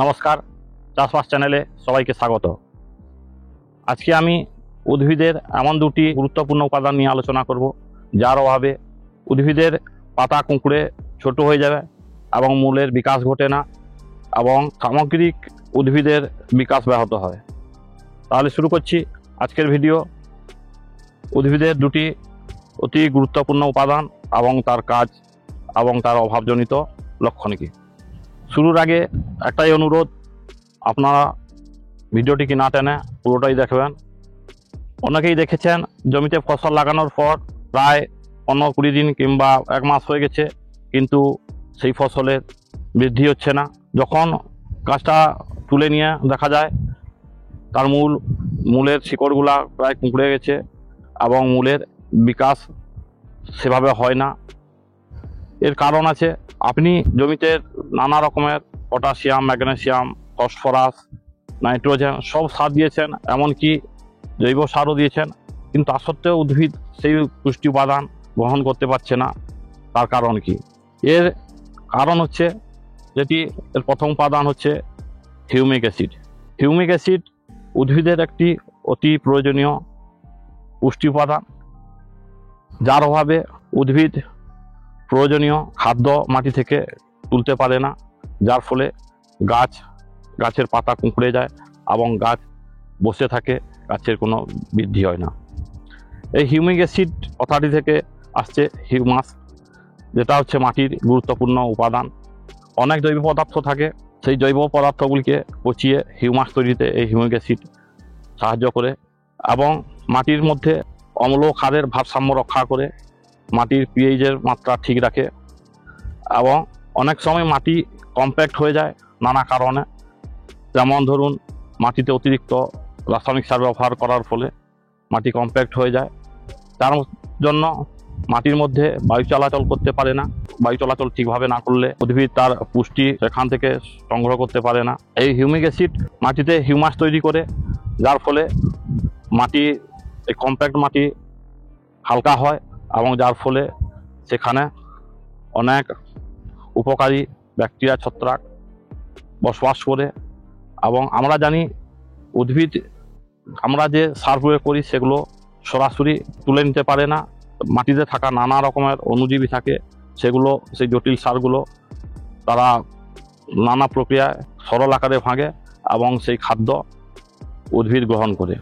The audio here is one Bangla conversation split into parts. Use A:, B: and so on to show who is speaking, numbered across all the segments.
A: নমস্কার, চাষবাস চ্যানেলে সবাইকে স্বাগত। আজকে আমি উদ্ভিদের এমন দুটি গুরুত্বপূর্ণ উপাদান নিয়ে আলোচনা করব যার অভাবে উদ্ভিদের পাতা কুঁকড়ে ছোট হয়ে যাবে এবং মূলের বিকাশ ঘটে না এবং সামগ্রিক উদ্ভিদের বিকাশ ব্যাহত হয়। তাহলে শুরু করছি আজকের ভিডিও। উদ্ভিদের দুটি অতি গুরুত্বপূর্ণ উপাদান এবং তার কাজ এবং তার অভাবজনিত লক্ষণ কী। শুরুর আগে একটাই অনুরোধ, আপনারা ভিডিওটি না টেনে পুরোটাই দেখবেন। অনেকেই দেখেছেন জমিতে ফসল লাগানোর পর প্রায় 15-20 দিন কিংবা 1 মাস হয়ে গেছে, কিন্তু সেই ফসলের বৃদ্ধি হচ্ছে না। যখন গাছটা তুলে নিয়ে দেখা যায় তার মূলের শিকড়গুলা প্রায় কুঁকড়ে গেছে এবং মূলের বিকাশ সেভাবে হয় না। এর কারণ আছে, আপনি জমিতে নানা রকমের পটাশিয়াম, ম্যাগনেসিয়াম, ফসফরাস, নাইট্রোজেন সব সার দিয়েছেন, এমনকি জৈব সারও দিয়েছেন, কিন্তু তা সত্ত্বেও উদ্ভিদ সেই পুষ্টি উপাদান গ্রহণ করতে পারছে না। তার কারণ কি? এর কারণ হচ্ছে এর প্রথম উপাদান হচ্ছে হিউমিক অ্যাসিড। হিউমিক অ্যাসিড উদ্ভিদের একটি অতি প্রয়োজনীয় পুষ্টি উপাদান, যার অভাবে উদ্ভিদ প্রয়োজনীয় খাদ্য মাটি থেকে তুলতে পারে না, যার ফলে গাছের পাতা কুঁকড়ে যায় এবং গাছ বসে থাকে, গাছের কোনো বৃদ্ধি হয় না। এই হিউমিক অ্যাসিড কথাটি থেকে আসছে হিউমাস, যেটা হচ্ছে মাটির গুরুত্বপূর্ণ উপাদান। অনেক জৈব পদার্থ থাকে, সেই জৈব পদার্থগুলিকে পচিয়ে হিউমাস তৈরিতে এই হিউমিক অ্যাসিড সাহায্য করে এবং মাটির মধ্যে অম্ল ক্ষারের ভারসাম্য রক্ষা করে, মাটির পিএইচের মাত্রা ঠিক রাখে এবং অনেক সময় মাটি কম্প্যাক্ট হয়ে যায় নানা কারণে। যেমন ধরুন, মাটিতে অতিরিক্ত রাসায়নিক সার ব্যবহার করার ফলে মাটি কম্প্যাক্ট হয়ে যায়, তার জন্য মাটির মধ্যে বায়ু চলাচল করতে পারে না। বায়ু চলাচল ঠিকভাবে না করলে উদ্ভিদ তার পুষ্টি সেখান থেকে সংগ্রহ করতে পারে না। এই হিউমিক অ্যাসিড মাটিতে হিউমাস তৈরি করে, যার ফলে এই কম্প্যাক্ট মাটি হালকা হয় এবং যার ফলে সেখানে অনেক উপকারী ব্যাকটেরিয়া, ছত্রাক বসবাস করে। এবং আমরা জানি আমরা যে সার প্রয়োগ করি সেগুলো সরাসরি তুলে নিতে পারে না। মাটিতে থাকা নানা রকমের অণুজীবী থাকে, সেই জটিল সারগুলো তারা নানা প্রক্রিয়ায় সরল আকারে ভাঙে এবং সেই খাদ্য উদ্ভিদ গ্রহণ করে।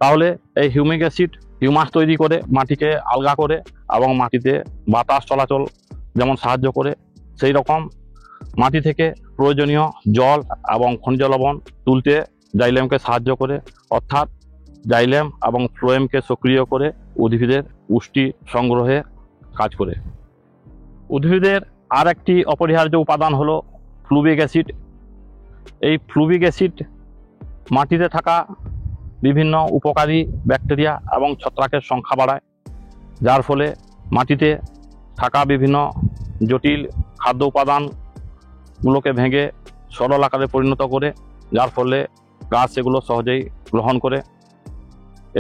A: তাহলে এই হিউমিক অ্যাসিড হিউমাস তৈরি করে, মাটিকে আলগা করে এবং মাটিতে বাতাস চলাচল যেমন সাহায্য করে, সেই রকম মাটি থেকে প্রয়োজনীয় জল এবং খনিজ লবণ তুলতে জাইলেমকে সাহায্য করে, অর্থাৎ জাইলেম এবং ফ্লোয়েমকে সক্রিয় করে উদ্ভিদের পুষ্টি সংগ্রহে কাজ করে। উদ্ভিদের আর একটি অপরিহার্য উপাদান হলো ফ্লুভিক অ্যাসিড। এই ফ্লুভিক অ্যাসিড মাটিতে থাকা বিভিন্ন উপকারী ব্যাকটেরিয়া এবং ছত্রাকের সংখ্যা বাড়ায়, যার ফলে মাটিতে থাকা বিভিন্ন জটিল খাদ্য উপাদানগুলোকে ভেঙে সরল আকারে পরিণত করে, যার ফলে গাছ এগুলো সহজেই গ্রহণ করে।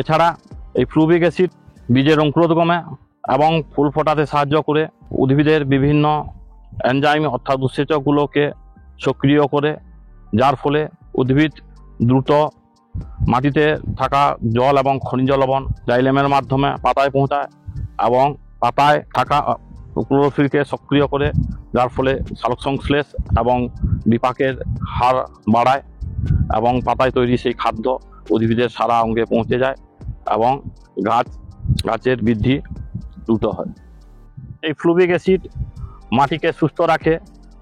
A: এছাড়া এই ফ্লুভিক অ্যাসিড বীজের অঙ্কুরোদ্গমে এবং ফুল ফোটাতে সাহায্য করে, উদ্ভিদের বিভিন্ন এনজাইম অর্থাৎ উৎসেচকগুলোকে সক্রিয় করে, যার ফলে উদ্ভিদ দ্রুত মাটিতে থাকা জল এবং খনিজ লবণ জাইলেমের মাধ্যমে পাতায় পৌঁছায় এবং পাতায় থাকা ক্লোরোফিলকে সক্রিয় করে, যার ফলে সালোকসংশ্লেষ এবং বিপাকের হার বাড়ায় এবং পাতায় তৈরি সেই খাদ্য উদ্ভিদের সারা অঙ্গে পৌঁছে যায় এবং গাছের বৃদ্ধি দ্রুত হয়। এই ফ্লুভিক অ্যাসিড মাটিকে সুস্থ রাখে।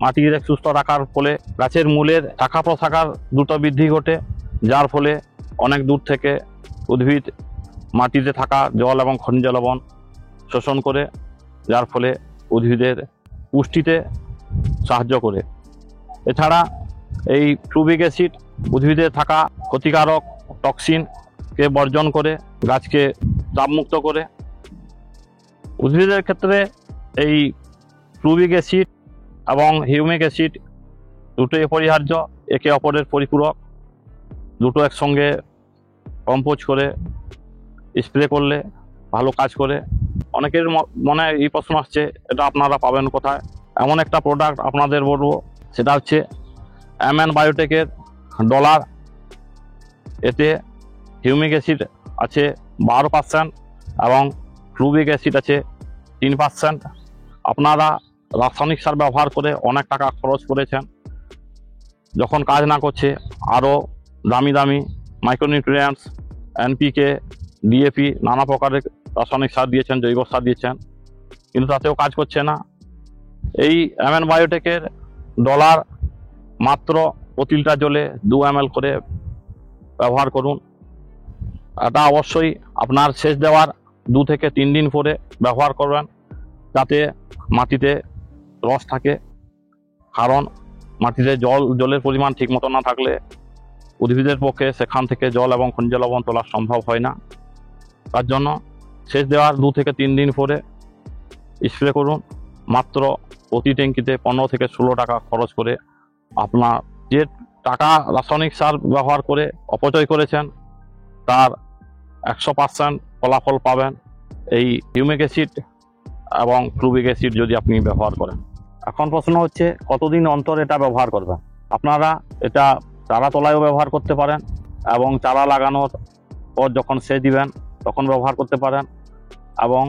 A: মাটিকে সুস্থ রাখার ফলে গাছের মূলের শাখা প্রশাখার দ্রুত বৃদ্ধি ঘটে, যার ফলে অনেক দূর থেকে উদ্ভিদ মাটিতে থাকা জল এবং খনিজ লবণ শোষণ করে, যার ফলে উদ্ভিদের পুষ্টিতে সাহায্য করে। এছাড়া এই ফ্লুভিক অ্যাসিড উদ্ভিদে থাকা ক্ষতিকারক টক্সিনকে বর্জন করে, গাছকে চাপমুক্ত করে। উদ্ভিদের ক্ষেত্রে এই ফ্লুভিক অ্যাসিড এবং হিউমিক অ্যাসিড দুটোই অপরিহার্য, একে অপরের পরিপূরক। দুটো একসঙ্গে কম্পোজ করে স্প্রে করলে ভালো কাজ করে। অনেকের মনে এই প্রশ্ন আসছে, এটা আপনারা পাবেন কোথায়? এমন একটা প্রোডাক্ট আপনাদের বলবো, সেটা হচ্ছে MN বায়োটেকের ডলার, এতে হিউমিক অ্যাসিড আছে 12% এবং ফ্লুভিক অ্যাসিড আছে 3%। আপনারা রাসায়নিক সার ব্যবহার করে অনেক টাকা খরচ করেছেন, যখন কাজ না করছে আরও দামি দামি মাইক্রোনিউট্রিয়েন্টস, NPK, DAP নানা প্রকারের রাসায়নিক সার দিয়েছেন, জৈব সার দিয়েছেন, কিন্তু তাতেও কাজ করছে না। এই MN বায়োটেকের ডলার মাত্র প্রতি লিটার জলে 2 ml করে ব্যবহার করুন। এটা অবশ্যই আপনার সেচ দেওয়ার 2 থেকে 3 দিন পরে ব্যবহার করবেন, যাতে মাটিতে রস থাকে। কারণ মাটিতে জলের পরিমাণ ঠিক মতো না থাকলে উদ্ভিদের পক্ষে সেখান থেকে জল এবং খনিজ লবণ তোলা সম্ভব হয় না। তার জন্য সেচ দেওয়ার 2 থেকে 3 দিন পরে স্প্রে করুন। মাত্র প্রতি ট্যাঙ্কিতে 15 থেকে 16 টাকা খরচ করে আপনার যে টাকা রাসায়নিক সার ব্যবহার করে অপচয় করেছেন তার 100% ফলাফল পাবেন এই হিউমিক অ্যাসিড এবং ফ্লুভিক অ্যাসিড যদি আপনি ব্যবহার করেন। এখন প্রশ্ন হচ্ছে কতদিন অন্তর এটা ব্যবহার করবেন। আপনারা এটা চারা তলায়ও ব্যবহার করতে পারেন এবং চারা লাগানোর পর যখন সেচ দিবেন তখন ব্যবহার করতে পারেন, এবং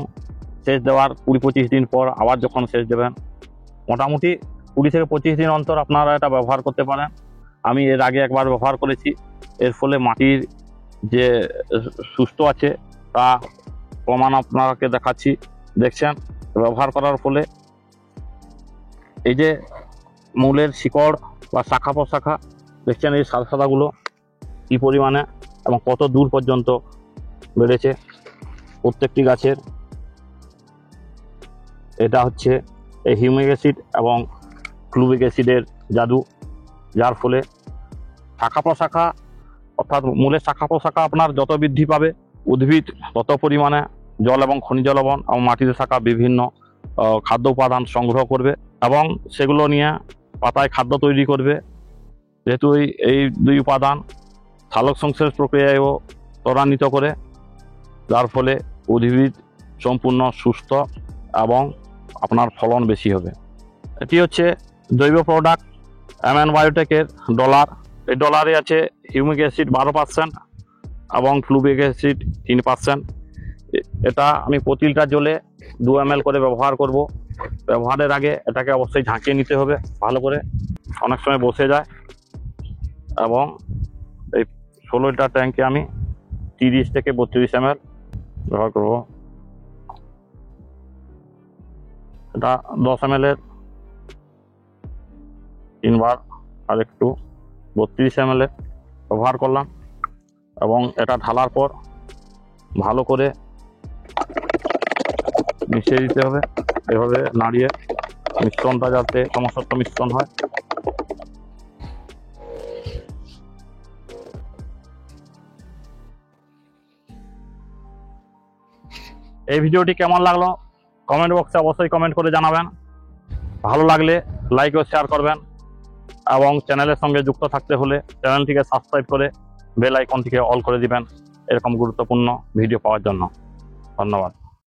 A: সেচ দেওয়ার 20-25 দিন পর আবার যখন সেচ দেবেন, মোটামুটি 20 থেকে 25 দিন অন্তর আপনারা এটা ব্যবহার করতে পারেন। আমি এর আগে একবার ব্যবহার করেছি, এর ফলে মাটির যে সুস্থ আছে তা প্রমাণ আপনাকে দেখাচ্ছি। দেখছেন ব্যবহার করার ফলে এই যে মূলের শিকড় বা শাখা প্রশাখা দেখছেন, এই সাদা সাদাগুলো কী পরিমাণে এবং কত দূর পর্যন্ত বেড়েছে প্রত্যেকটি গাছের। এটা হচ্ছে এই হিউমিক অ্যাসিড এবং ফ্লুভিক অ্যাসিডের জাদু, যার ফলে শাখা প্রশাখা অর্থাৎ মূলের শাখা প্রশাখা আপনার যত বৃদ্ধি পাবে, উদ্ভিদ তত পরিমাণে জল এবং খনিজ লবণ এবং মাটিতে থাকা বিভিন্ন খাদ্য উপাদান সংগ্রহ করবে এবং সেগুলো নিয়ে পাতায় খাদ্য তৈরি করবে। যেহেতু এই 2 উপাদান সালোক সংশ্লেষ প্রক্রিয়ায়ও ত্বরান্বিত করে, যার ফলে উদ্ভিদ সম্পূর্ণ সুস্থ এবং আপনার ফলন বেশি হবে। এটি হচ্ছে জৈব প্রোডাক্ট MN বায়োটেকের ডলার। এই ডলারে আছে হিউমিক অ্যাসিড 12% এবং ফ্লুভিক অ্যাসিড 3%। এটা আমি প্রতি লিটার জলে 2 ml করে ব্যবহার করব। ব্যবহারের আগে এটাকে অবশ্যই ঝাঁকিয়ে নিতে হবে ভালো করে, অনেক সময় বসে যায়। এবং এই 16 লিটার ট্যাঙ্কে আমি 30 থেকে 32 ml ব্যবহার করব। এটা 10 ml এর 3 বার আর একটু 32 ml ব্যবহার করলাম, এবং এটা ঢালার পর ভালো করে মিশিয়ে দিতে হবে, এভাবে নাড়িয়ে মিশ্রণটা যাতে সমস্ত মিশ্রণ হয়। এই ভিডিওটি কেমন লাগলো কমেন্ট বক্সে অবশ্যই কমেন্ট করে জানাবেন। ভালো লাগলে লাইক ও শেয়ার করবেন, এবং চ্যানেলের সঙ্গে যুক্ত থাকতে হলে চ্যানেলটিকে সাবস্ক্রাইব করে বেল আইকনটিকে অল করে দিবেন এরকম গুরুত্বপূর্ণ ভিডিও পাওয়ার জন্য। ধন্যবাদ।